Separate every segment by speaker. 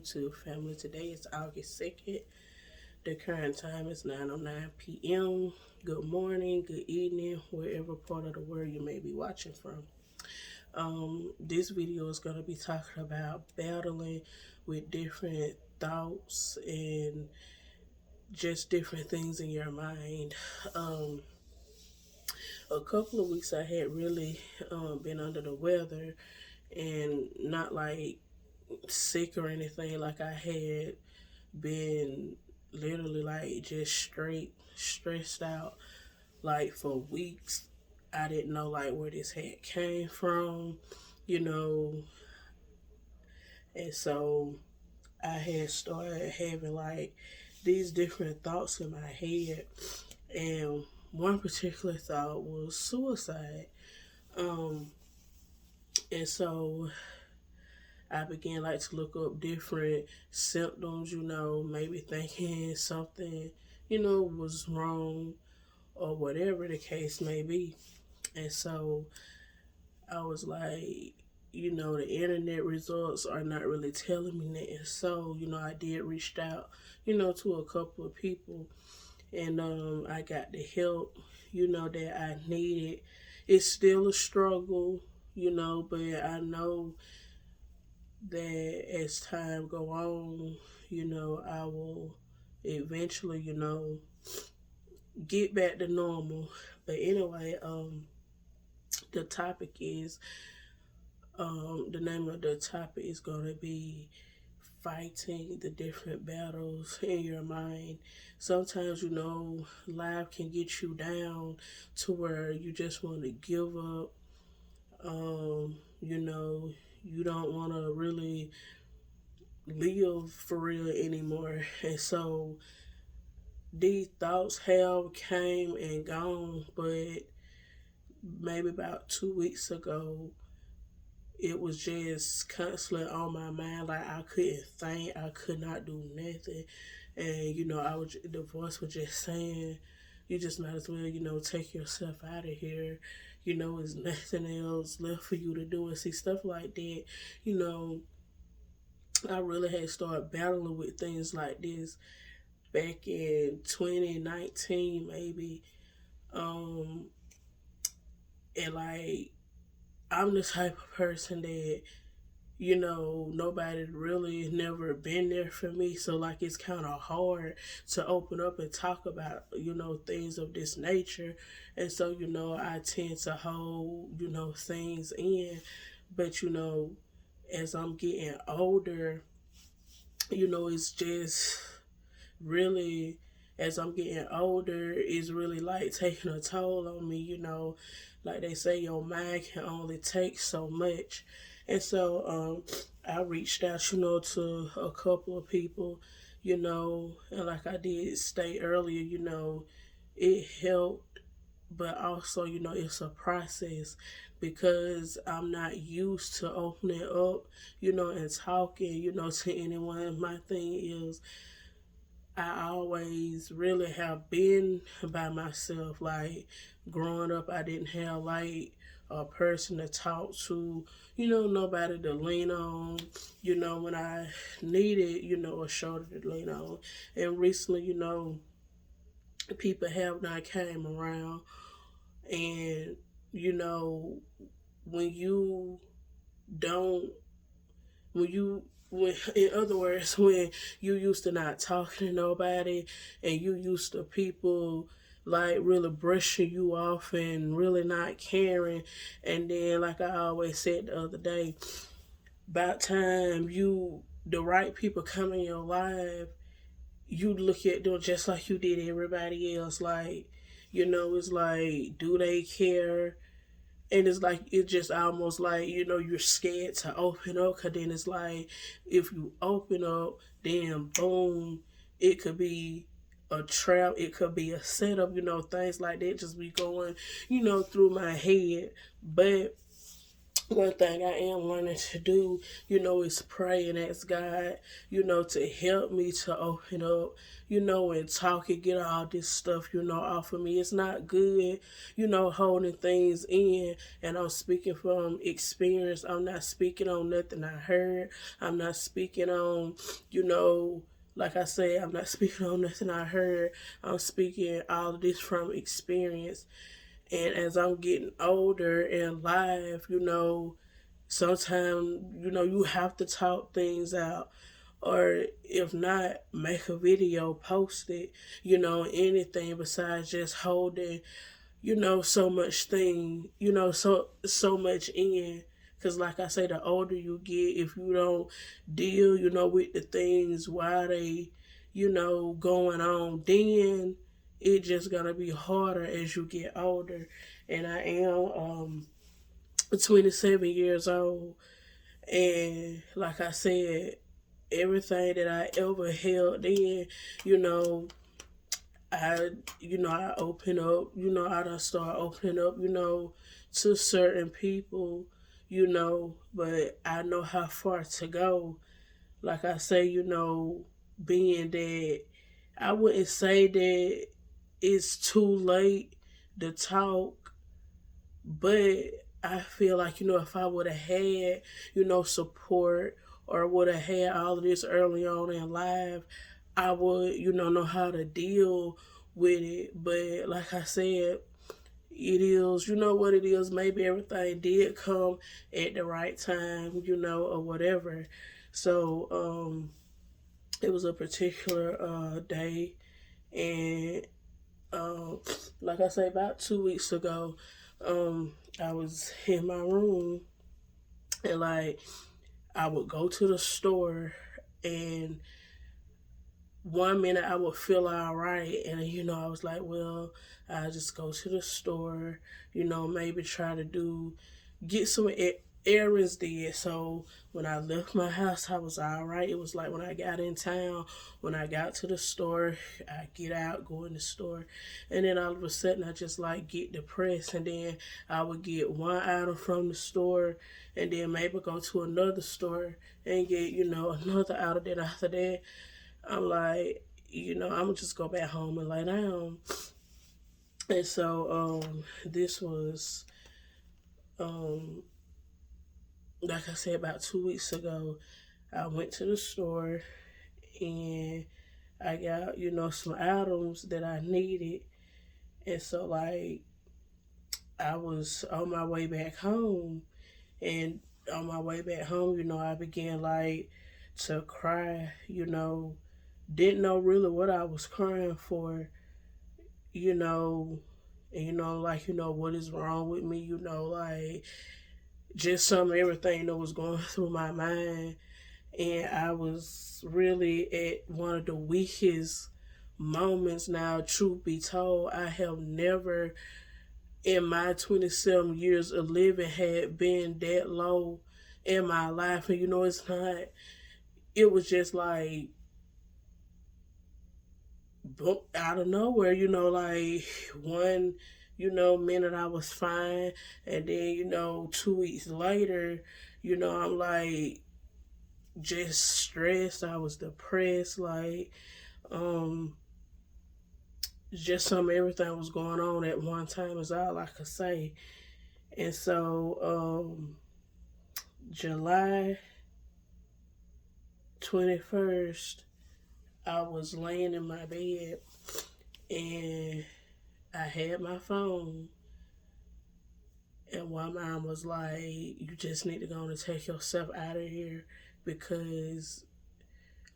Speaker 1: YouTube family. Today is August 2nd. The current time is 9:09 p.m. Good morning, good evening, wherever part of the world you may be watching from. This video is going to be talking about battling with different thoughts and just different things in your mind. A couple of weeks I had really been under the weather and not like sick or anything. Like I had been literally like just straight stressed out like for weeks. I didn't know like where this had came from, you know, and so I had started having like these different thoughts in my head, and one particular thought was suicide. Um, and so I began like to look up different symptoms, maybe thinking something, was wrong or whatever the case may be. And so I was like, the internet results are not really telling me that. And so, I did reach out, to a couple of people, and I got the help, that I needed. It's still a struggle, but I know that as time go on, I will eventually, get back to normal. But anyway, the topic is, the name of the topic is going to be fighting the different battles in your mind. Sometimes, life can get you down to where you just want to give up. You don't want to really live for real anymore. And so these thoughts have came and gone, but maybe about 2 weeks ago, it was just constantly on my mind. Like I couldn't think, I could not do nothing, and the voice was just saying, "You just might as well, take yourself out of here. There's nothing else left for you to do." And see stuff like that. I really had started battling with things like this back in 2019, maybe. And like, I'm the type of person that, nobody really never been there for me. So like, it's kind of hard to open up and talk about, things of this nature. And so, I tend to hold, things in. But, as I'm getting older, it's just really, as I'm getting older, it's really like taking a toll on me, like they say, your mind can only take so much. And so I reached out, to a couple of people, and like I did state earlier, it helped, but also, it's a process because I'm not used to opening up, and talking, to anyone. My thing is, I always really have been by myself. Like growing up, I didn't have like a person to talk to, nobody to lean on, when I needed, a shoulder to lean on. And recently, people have not came around, and you know when you don't when you when in other words, when you used to not talking to nobody and you used to people like really brushing you off and really not caring, and then like I always said the other day, about time the right people come in your life, you look at them just like you did everybody else. Like, it's like, do they care? And it's like, it's just almost like, you're scared to open up, because then it's like, if you open up, then boom, it could be a trap, it could be a setup, things like that just be going, through my head. But one thing I am learning to do, is pray and ask God, to help me to open up, and talk and get all this stuff, off of me. It's not good, holding things in. And I'm speaking from experience. I'm not speaking on nothing I heard. I'm not speaking on, like I said, I'm not speaking on nothing I heard. I'm speaking all of this from experience. And as I'm getting older in life, sometimes, you have to talk things out. Or if not, make a video, post it, anything besides just holding, so much thing, so much in. Because, like I say, the older you get, if you don't deal, with the things while they, going on, then it just gonna be harder as you get older. And I am 27 years old, and like I said, everything that I ever held in, you know, I open up, I done start opening up, to certain people, but I know how far to go. Like I say, being that I wouldn't say that it's too late to talk, but I feel like, if I would have had, support, or would have had all of this early on in life, I would, know how to deal with it. But like I said, it is, what it is. Maybe everything did come at the right time, or whatever. So, it was a particular day, and like I say, about 2 weeks ago, I was in my room, and like I would go to the store, and one minute I would feel all right, and I was like, well, I just go to the store, maybe try to get some errands did. So when I left my house, I was all right. It was like when I got in town, when I got to the store, I get out, go in the store, and then all of a sudden I just like get depressed, and then I would get one item from the store, and then maybe go to another store and get another item. Then after that, I'm like, I'm gonna just go back home and lay down. And so this was um like I said, about 2 weeks ago. I went to the store, and I got, some items that I needed. And so, like, I was on my way back home. And on my way back home, I began, like, to cry, Didn't know really what I was crying for, you know. And, like, what is wrong with me, like, just some everything that was going through my mind. And I was really at one of the weakest moments. Now, truth be told, I have never in my 27 years of living had been that low in my life. And it's not, it was just like out of nowhere, like one, minute I was fine, and then, 2 weeks later, I'm like just stressed. I was depressed, like um just some everything was going on at one time is all I could say. And so July 21st, I was laying in my bed, and I had my phone, and one mom was like, you just need to go and take yourself out of here, because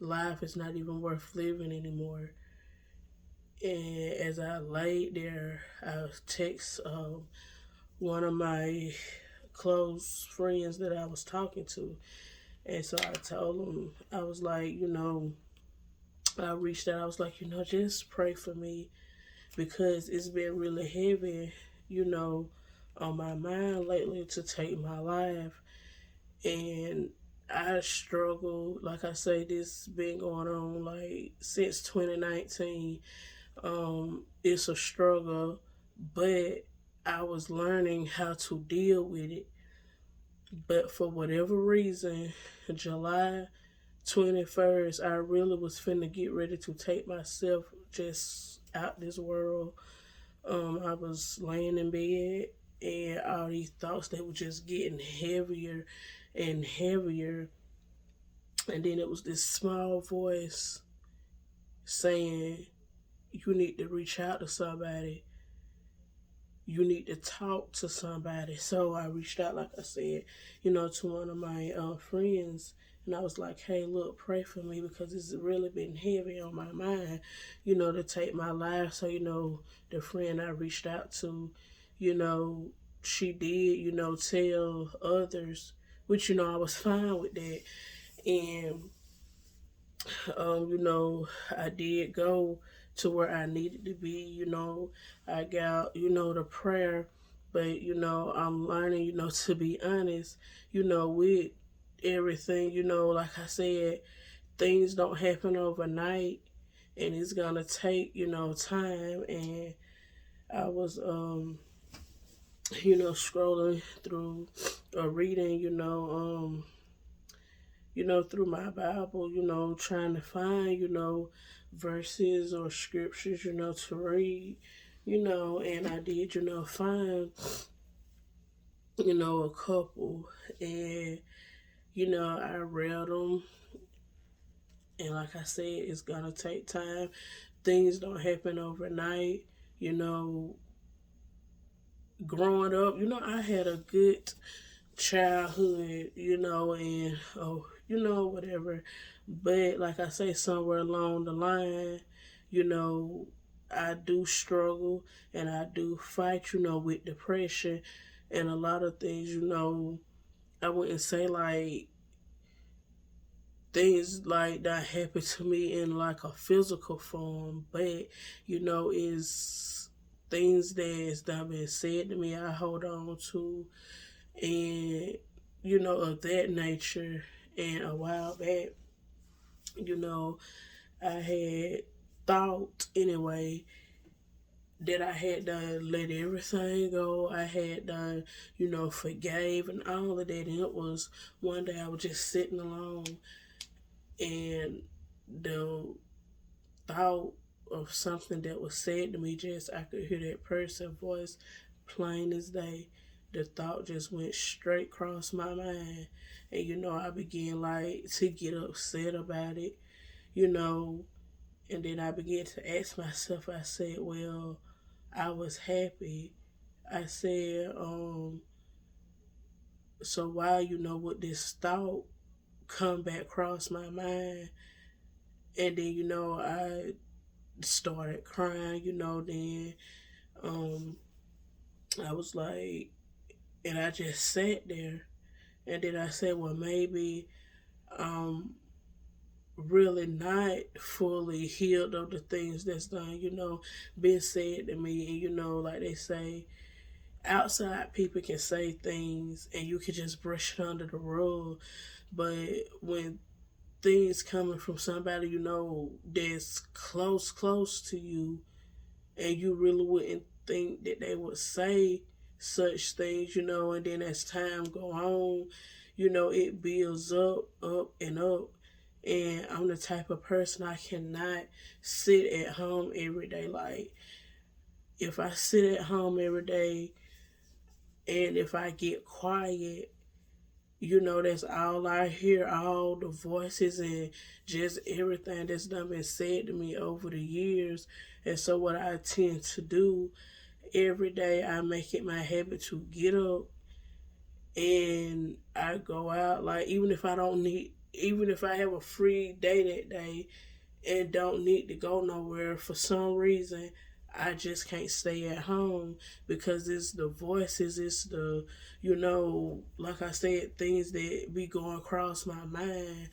Speaker 1: life is not even worth living anymore. And as I laid there, I text one of my close friends that I was talking to. And so I told him, I was like, I reached out, I was like, just pray for me, because it's been really heavy, on my mind lately to take my life. And I struggle, like I say, this been going on like since 2019. It's a struggle, but I was learning how to deal with it. But for whatever reason, July 21st, I really was finna get ready to take myself just out this world. I was laying in bed and all these thoughts, they were just getting heavier and heavier. And then it was this small voice saying, you need to reach out to somebody. You need to talk to somebody. So I reached out, like I said, to one of my friends. And I was like, hey, look, pray for me because it's really been heavy on my mind, to take my life. So, the friend I reached out to, you know, she did, tell others, which, I was fine with that. And I did go to where I needed to be. I got, the prayer, but, I'm learning, to be honest, with everything, like I said, things don't happen overnight and it's gonna take, time. And I was, scrolling through or reading, through my Bible, trying to find, verses or scriptures, to read, and I did, find, a couple, and, I read them, and like I said, it's gonna take time. Things don't happen overnight, you know. Growing up, I had a good childhood, and whatever. But like I say, somewhere along the line, you know, I do struggle and I do fight, with depression and a lot of things, I wouldn't say like things like that happen to me in like a physical form, but is things that's that been said to me I hold on to, and of that nature. And a while back, you know I had thought anyway that I had done let everything go. I had done, forgave and all of that. And it was one day I was just sitting alone, and the thought of something that was said to me, just I could hear that person's voice plain as day. The thought just went straight across my mind, and I began like to get upset about it, you know, and then I began to ask myself. I said, well, I was happy. I said, so why, would this thought come back across my mind? And then, I started crying, then um I was like, and I just sat there, and then I said, well, maybe I'm really not fully healed of the things that's done, been said to me. And like they say, outside people can say things and you can just brush it under the rug, but when things coming from somebody that's close to you, and you really wouldn't think that they would say such things, and then as time go on, it builds up and up. And I'm the type of person, I cannot sit at home every day. Like, if I sit at home every day and if I get quiet, that's all I hear, all the voices and just everything that's done been said to me over the years. And so what I tend to do every day, I make it my habit to get up and I go out. Like, even if I have a free day that day and don't need to go nowhere for some reason, I just can't stay at home because it's the voices, it's the, like I said, things that be going across my mind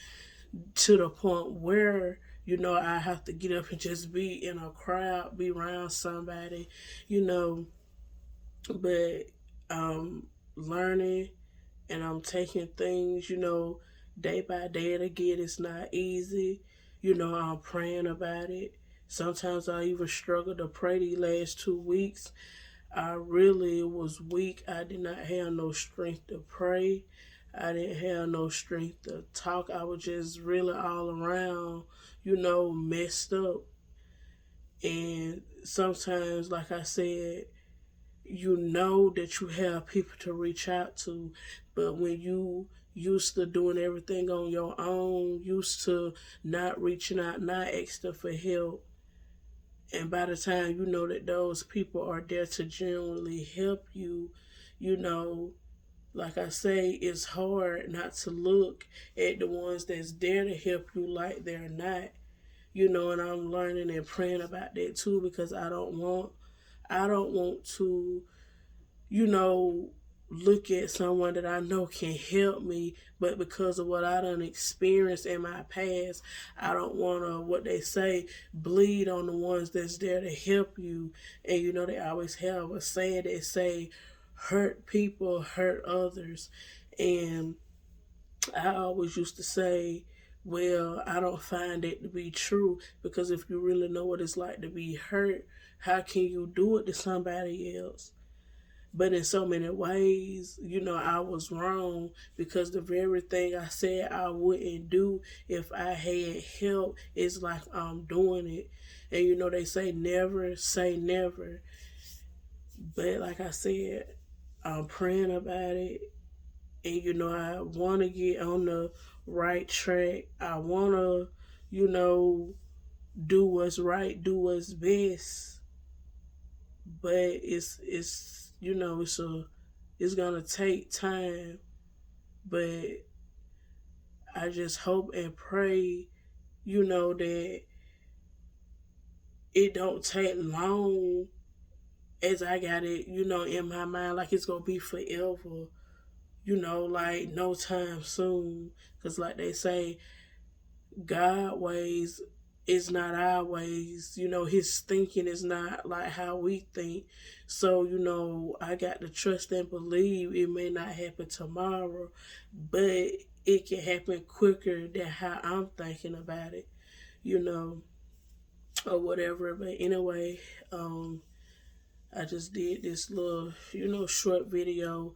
Speaker 1: to the point where, I have to get up and just be in a crowd, be around somebody, you know. But I'm learning and I'm taking things, day by day. And again, it's not easy. I'm praying about it. Sometimes I even struggle to pray these last 2 weeks. I really was weak. I did not have no strength to pray. I didn't have no strength to talk. I was just really all around, messed up. And sometimes, like I said, you know that you have people to reach out to, but when you used to doing everything on your own, used to not reaching out, not asking for help, and by the time you know that those people are there to genuinely help you, you know, like I say, it's hard not to look at the ones that's there to help you like they're not. And I'm learning and praying about that too, because I don't want to, you know, look at someone that I know can help me, but because of what I done experienced in my past, I don't want to, what they say, bleed on the ones that's there to help you. And they always have a saying that say, hurt people hurt others. And I always used to say, well, I don't find it to be true, because if you really know what it's like to be hurt, how can you do it to somebody else? But in so many ways, I was wrong, because the very thing I said I wouldn't do if I had help is like I'm doing it. And they say never say never. But like I said, I'm praying about it. And I want to get on the right track. I want to, do what's right, do what's best. But it's gonna take time. But I just hope and pray, that it don't take long, as I got it, in my mind, like it's gonna be forever. Like no time soon. Because like they say, God ways is not our ways. His thinking is not like how we think. So, I got to trust and believe it may not happen tomorrow, but it can happen quicker than how I'm thinking about it, you know, or whatever. But anyway, I just did this little, short video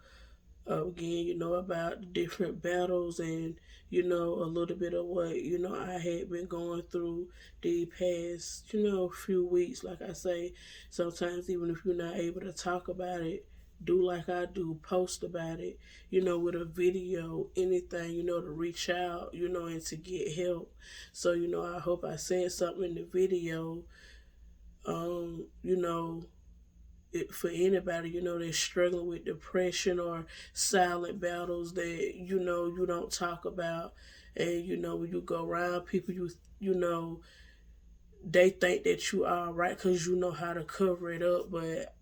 Speaker 1: again, about the different battles, and a little bit of what I had been going through the past few weeks. Like I say, sometimes even if you're not able to talk about it, do like I do, post about it, with a video, anything, to reach out, and to get help. So I hope I said something in the video, um you know for anybody, that's struggling with depression or silent battles that, you don't talk about. And, when you go around people, they think that you are right because you know how to cover it up. But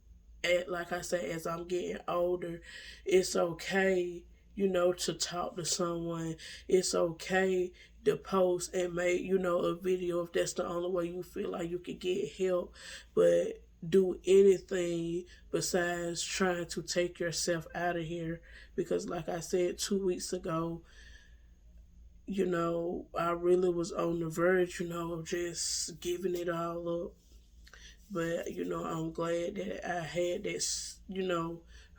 Speaker 1: like I say, as I'm getting older, it's okay, to talk to someone. It's okay to post and make, a video if that's the only way you feel like you could get help. But do anything besides trying to take yourself out of here, because like I said 2 weeks ago, I really was on the verge, of just giving it all up. But, I'm glad that I had this,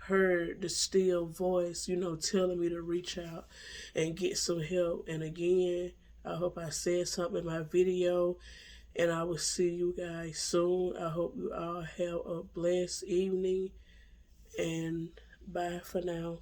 Speaker 1: heard the still voice, telling me to reach out and get some help. And again, I hope I said something in my video, and I will see you guys soon. I hope you all have a blessed evening, and bye for now.